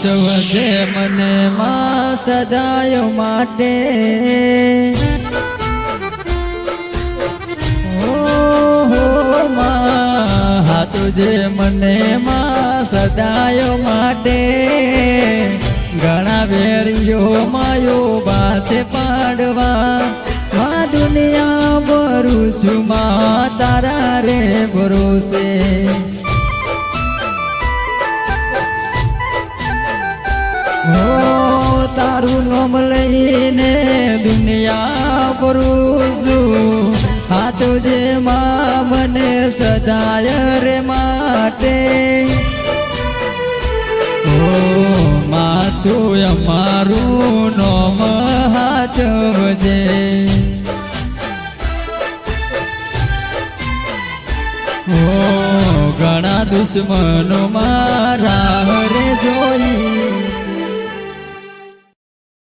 સાચવજે મને માં સદાય માટે તુજે મને માં સદાય માટે ઘણા વેરીઓ માયો બાચે પાડવા માં દુનિયા ભરું છું માં તારા રે ભરોસે હો તારું નામ લઈને દુનિયા ભરું છું તુજે માં મને સદાય રે માટે ઓ માં તું અમારું નામ હાચવજે ઓ ઘણા દુશ્મનો મારા રે જોઈ